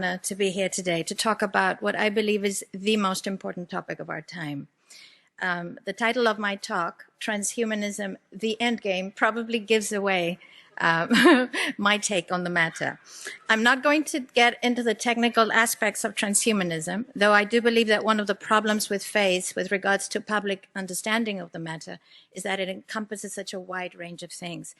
To be here today to talk about what I believe is the most important topic of our time. The title of my talk, Transhumanism, the Endgame, probably gives away my take on the matter. I'm not going to get into the technical aspects of transhumanism, though I do believe that one of the problems with faith with regards to public understanding of the matter is that it encompasses such a wide range of things.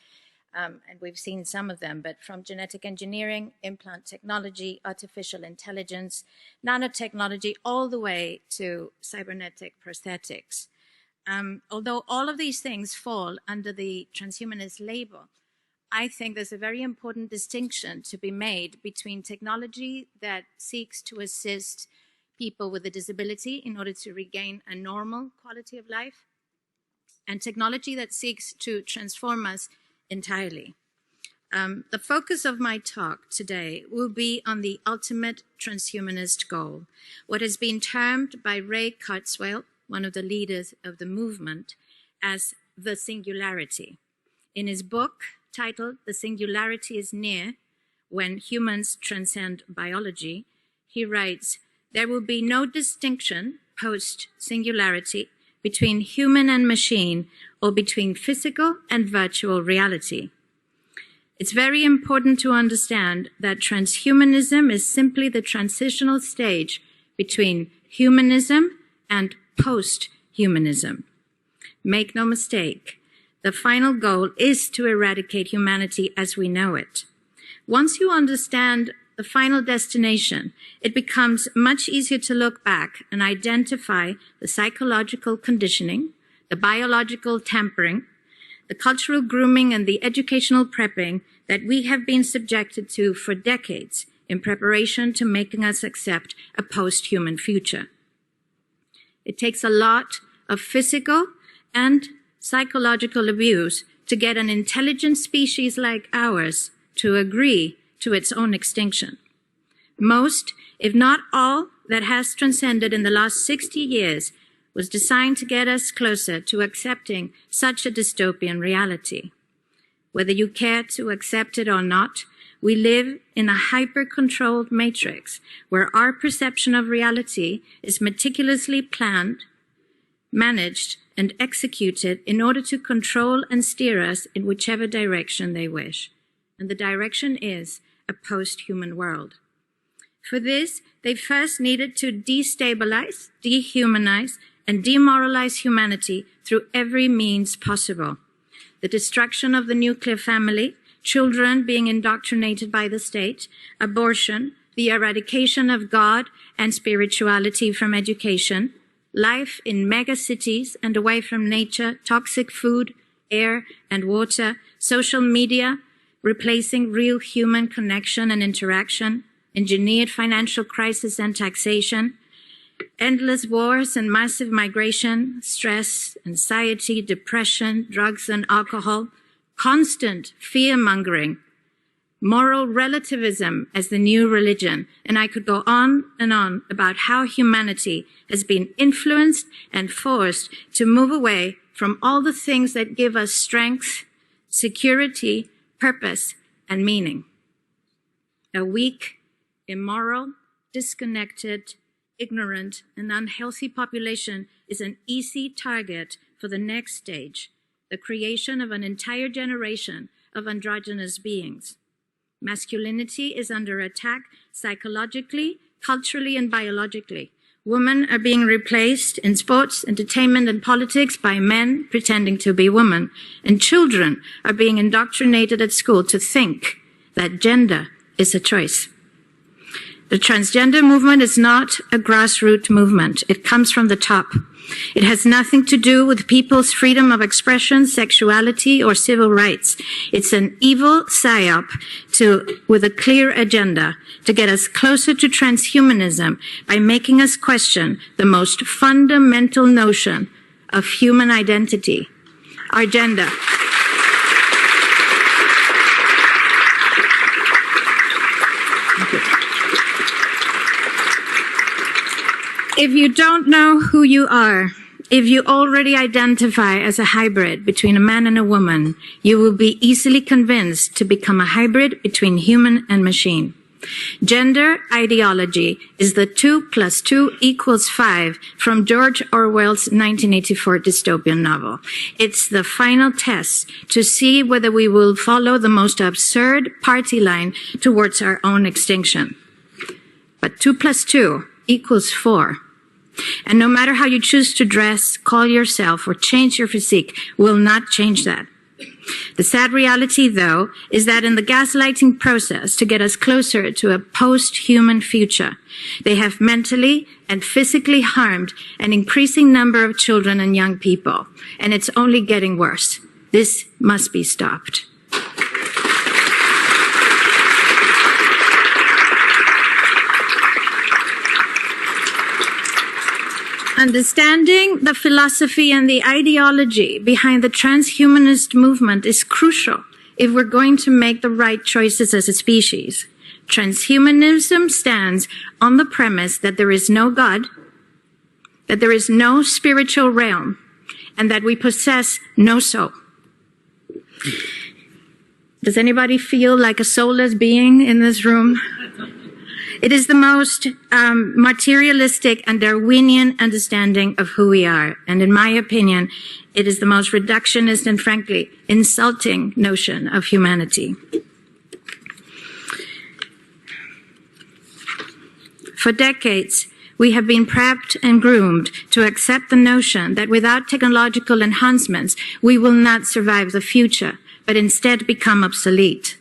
And we've seen some of them, but from genetic engineering, implant technology, artificial intelligence, nanotechnology, all the way to cybernetic prosthetics. Although all of these things fall under the transhumanist label, I think there's a very important distinction to be made between technology that seeks to assist people with a disability in order to regain a normal quality of life, and technology that seeks to transform us entirely. The focus of my talk today will be on the ultimate transhumanist goal, what has been termed by Ray Kurzweil, one of the leaders of the movement, as the singularity. In his book titled "The Singularity is Near: When Humans Transcend Biology," he writes, "There will be no distinction post-singularity between human and machine, or between physical and virtual reality." It's very important to understand that transhumanism is simply the transitional stage between humanism and post-humanism. Make no mistake, the final goal is to eradicate humanity as we know it. Once you understand the final destination, it becomes much easier to look back and identify the psychological conditioning, the biological tampering, the cultural grooming, and the educational prepping that we have been subjected to for decades in preparation to making us accept a post-human future. It takes a lot of physical and psychological abuse to get an intelligent species like ours to agree to its own extinction. Most, if not all, that has transcended in the last 60 years was designed to get us closer to accepting such a dystopian reality. Whether you care to accept it or not, we live in a hyper-controlled matrix where our perception of reality is meticulously planned, managed, and executed in order to control and steer us in whichever direction they wish. And the direction is a post-human world. For this, they first needed to destabilize, dehumanize, and demoralize humanity through every means possible. The destruction of the nuclear family, children being indoctrinated by the state, abortion, the eradication of God and spirituality from education, life in megacities and away from nature, toxic food, air, and water, social media, replacing real human connection and interaction, engineered financial crisis and taxation, endless wars and massive migration, stress, anxiety, depression, drugs and alcohol, constant fear-mongering, moral relativism as the new religion, and I could go on and on about how humanity has been influenced and forced to move away from all the things that give us strength, security, purpose, and meaning. A weak, immoral, disconnected, ignorant, and unhealthy population is an easy target for the next stage, the creation of an entire generation of androgynous beings. Masculinity is under attack psychologically, culturally, and biologically. Women are being replaced in sports, entertainment, and politics by men pretending to be women. And children are being indoctrinated at school to think that gender is a choice. The transgender movement is not a grassroots movement. It comes from the top. It has nothing to do with people's freedom of expression, sexuality, or civil rights. It's an evil psyop with a clear agenda to get us closer to transhumanism by making us question the most fundamental notion of human identity, our gender. If you don't know who you are, if you already identify as a hybrid between a man and a woman, you will be easily convinced to become a hybrid between human and machine. Gender ideology is the 2 + 2 = 5 from George Orwell's 1984 dystopian novel. It's the final test to see whether we will follow the most absurd party line towards our own extinction. But 2 + 2 = 4. And no matter how you choose to dress, call yourself, or change your physique, will not change that. The sad reality, though, is that in the gaslighting process to get us closer to a post-human future, they have mentally and physically harmed an increasing number of children and young people, and it's only getting worse. This must be stopped. Understanding the philosophy and the ideology behind the transhumanist movement is crucial if we're going to make the right choices as a species. Transhumanism stands on the premise that there is no God, that there is no spiritual realm, and that we possess no soul. Does anybody feel like a soulless being in this room? It is the most materialistic and Darwinian understanding of who we are. And in my opinion, it is the most reductionist and frankly insulting notion of humanity. For decades, we have been prepped and groomed to accept the notion that without technological enhancements, we will not survive the future, but instead become obsolete.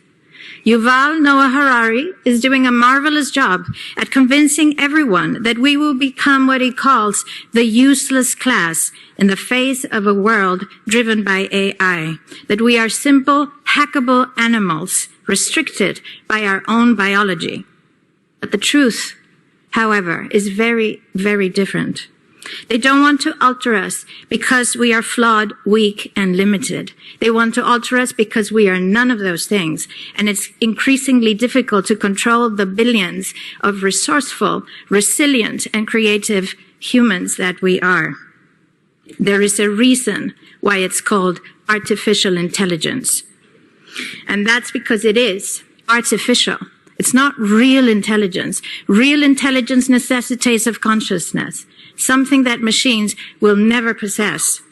Yuval Noah Harari is doing a marvelous job at convincing everyone that we will become what he calls the useless class in the face of a world driven by AI, that we are simple, hackable animals restricted by our own biology. But the truth, however, is very, very different. They don't want to alter us because we are flawed, weak, and limited. They want to alter us because we are none of those things. And it's increasingly difficult to control the billions of resourceful, resilient, and creative humans that we are. There is a reason why it's called artificial intelligence. And that's because it is artificial. It's not real intelligence. Real intelligence necessitates of consciousness, something that machines will never possess.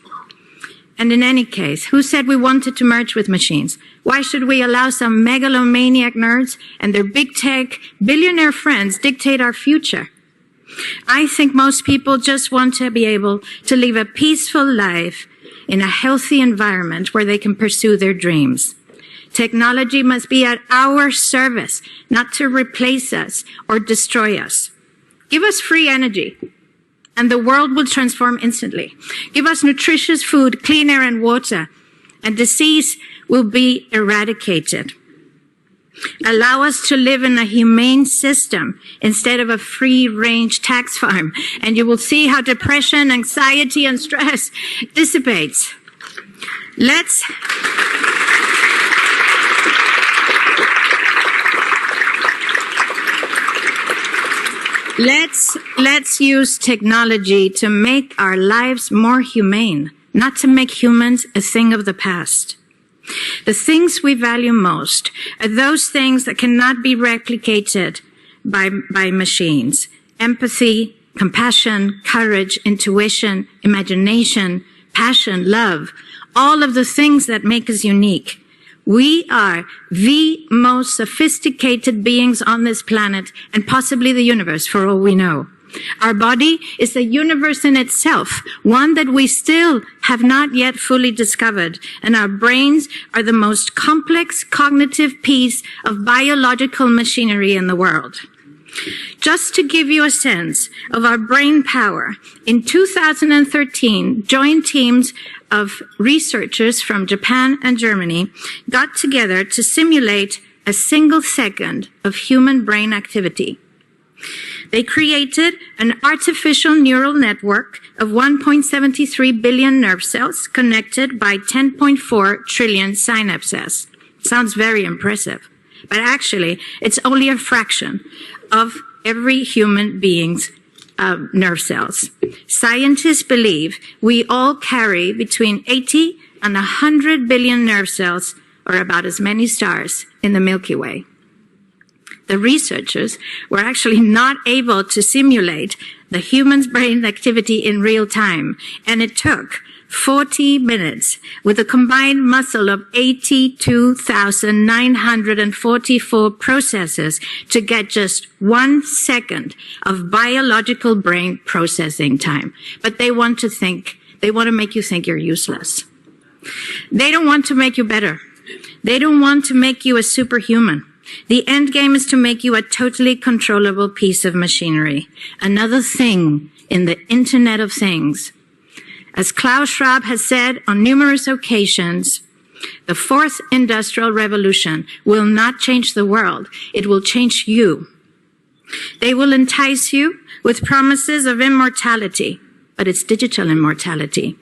And in any case, who said we wanted to merge with machines? Why should we allow some megalomaniac nerds and their big tech billionaire friends dictate our future? I think most people just want to be able to live a peaceful life in a healthy environment where they can pursue their dreams. Technology must be at our service, not to replace us or destroy us. Give us free energy, and the world will transform instantly. Give us nutritious food, clean air, and water, and disease will be eradicated. Allow us to live in a humane system instead of a free-range tax farm, and you will see how depression, anxiety, and stress dissipates. Let's use technology to make our lives more humane, not to make humans a thing of the past. The things we value most are those things that cannot be replicated by machines. Empathy, compassion, courage, intuition, imagination, passion, love, all of the things that make us unique. We are the most sophisticated beings on this planet and possibly the universe, for all we know. Our body is a universe in itself, one that we still have not yet fully discovered, and our brains are the most complex cognitive piece of biological machinery in the world. Just to give you a sense of our brain power, in 2013, joint teams of researchers from Japan and Germany got together to simulate a single second of human brain activity. They created an artificial neural network of 1.73 billion nerve cells connected by 10.4 trillion synapses. Sounds very impressive, but actually it's only a fraction of every human being's nerve cells. Scientists believe we all carry between 80 and 100 billion nerve cells, or about as many stars in the Milky Way. the researchers were actually not able to simulate the human's brain activity in real time. And it took 40 minutes with a combined muscle of 82,944 processes to get just 1 second of biological brain processing time. But they want to make you think you're useless. They don't want to make you better. They don't want to make you a superhuman. The end game is to make you a totally controllable piece of machinery. Another thing in the Internet of Things. As Klaus Schwab has said on numerous occasions, the fourth industrial revolution will not change the world. It will change you. They will entice you with promises of immortality, but it's digital immortality.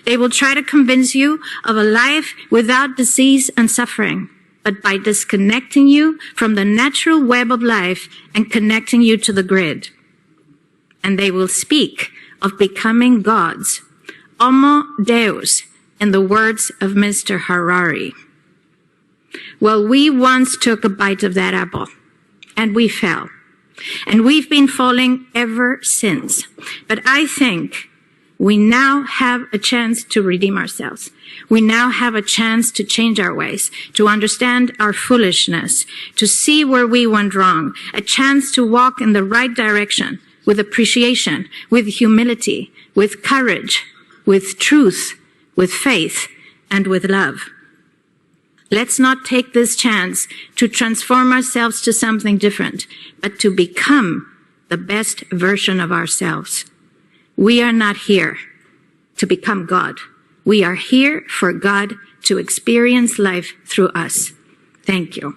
They will try to convince you of a life without disease and suffering, but by disconnecting you from the natural web of life and connecting you to the grid. And they will speak of becoming gods, Homo Deus, in the words of Mr. Harari. Well, we once took a bite of that apple, and we fell. And we've been falling ever since. But I think we now have a chance to redeem ourselves. We now have a chance to change our ways, to understand our foolishness, to see where we went wrong, a chance to walk in the right direction with appreciation, with humility, with courage, with truth, with faith, and with love. Let's not take this chance to transform ourselves to something different, but to become the best version of ourselves. We are not here to become God. We are here for God to experience life through us. Thank you.